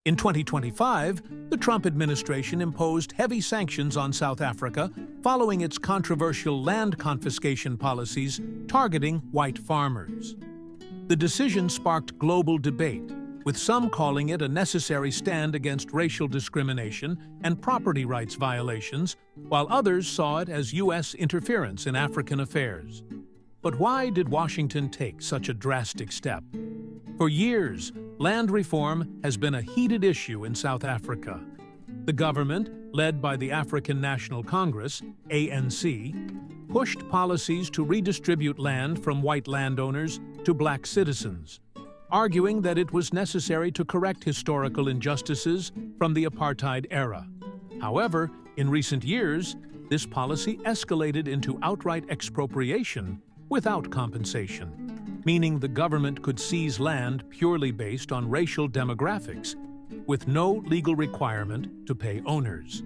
In 2025, the Trump administration imposed heavy sanctions on South Africa following its controversial land confiscation policies targeting white farmers. The decision sparked global debate, with some calling it a necessary stand against racial discrimination and property rights violations, while others saw it as U.S. interference in African affairs. But why did Washington take such a drastic step? For years, land reform has been a heated issue in South Africa. The government, led by the African National Congress, ANC, pushed policies to redistribute land from white landowners to black citizens, arguing that it was necessary to correct historical injustices from the apartheid era. However, in recent years, this policy escalated into outright expropriation without compensation, meaning the government could seize land purely based on racial demographics, with no legal requirement to pay owners.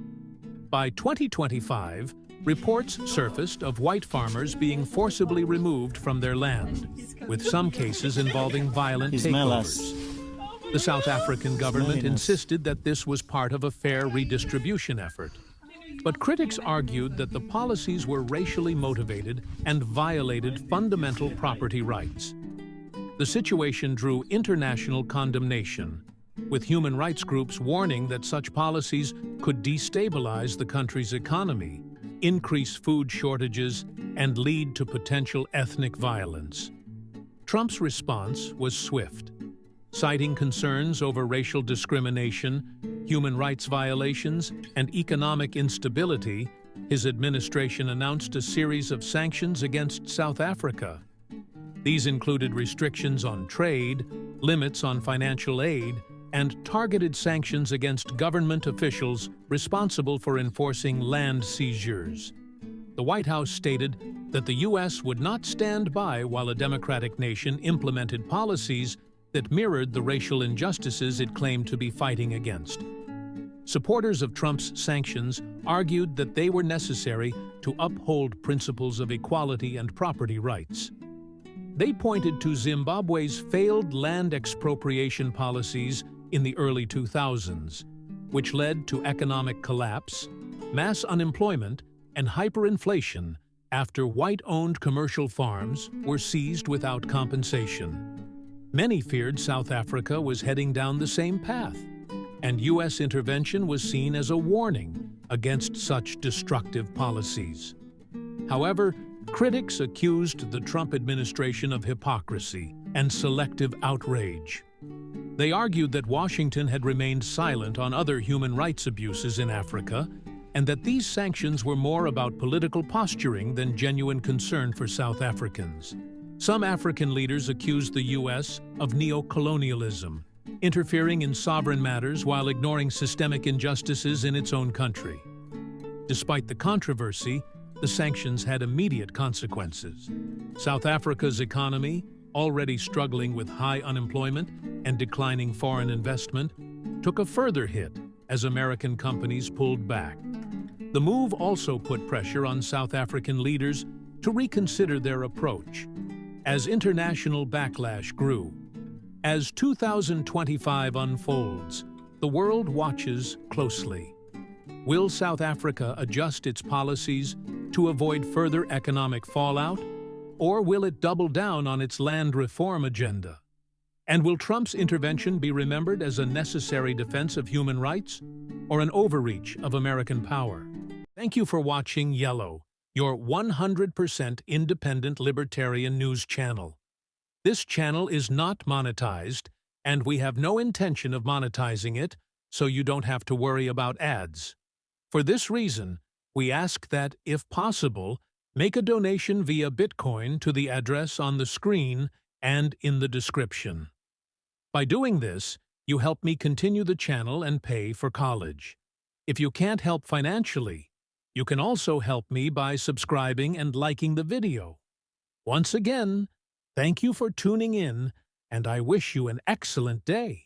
By 2025, reports surfaced of white farmers being forcibly removed from their land, with some cases involving violent takeovers. The South African government insisted that this was part of a fair redistribution effort. But critics argued that the policies were racially motivated and violated fundamental property rights. The situation drew international condemnation, with human rights groups warning that such policies could destabilize the country's economy, increase food shortages, and lead to potential ethnic violence. Trump's response was swift. Citing concerns over racial discrimination, human rights violations, and economic instability, his administration announced a series of sanctions against South Africa. These included restrictions on trade, limits on financial aid, and targeted sanctions against government officials responsible for enforcing land seizures. The White House stated that the U.S. would not stand by while a democratic nation implemented policies that mirrored the racial injustices it claimed to be fighting against. Supporters of Trump's sanctions argued that they were necessary to uphold principles of equality and property rights. They pointed to Zimbabwe's failed land expropriation policies in the early 2000s, which led to economic collapse, mass unemployment, and hyperinflation after white-owned commercial farms were seized without compensation. Many feared South Africa was heading down the same path, and U.S. intervention was seen as a warning against such destructive policies. However, critics accused the Trump administration of hypocrisy and selective outrage. They argued that Washington had remained silent on other human rights abuses in Africa, and that these sanctions were more about political posturing than genuine concern for South Africans. Some African leaders accused the U.S. of neocolonialism, interfering in sovereign matters while ignoring systemic injustices in its own country. Despite the controversy, the sanctions had immediate consequences. South Africa's economy, already struggling with high unemployment and declining foreign investment, took a further hit as American companies pulled back. The move also put pressure on South African leaders to reconsider their approach, as international backlash grew. As 2025 unfolds, the world watches closely. Will South Africa adjust its policies to avoid further economic fallout, or will it double down on its land reform agenda? And will Trump's intervention be remembered as a necessary defense of human rights, or an overreach of American power? Thank you for watching Yellow, your 100% independent libertarian news channel. This channel is not monetized, and we have no intention of monetizing it, so you don't have to worry about ads. For this reason, we ask that, if possible, make a donation via Bitcoin to the address on the screen and in the description. By doing this, you help me continue the channel and pay for college. If you can't help financially, you can also help me by subscribing and liking the video. Once again, thank you for tuning in, and I wish you an excellent day.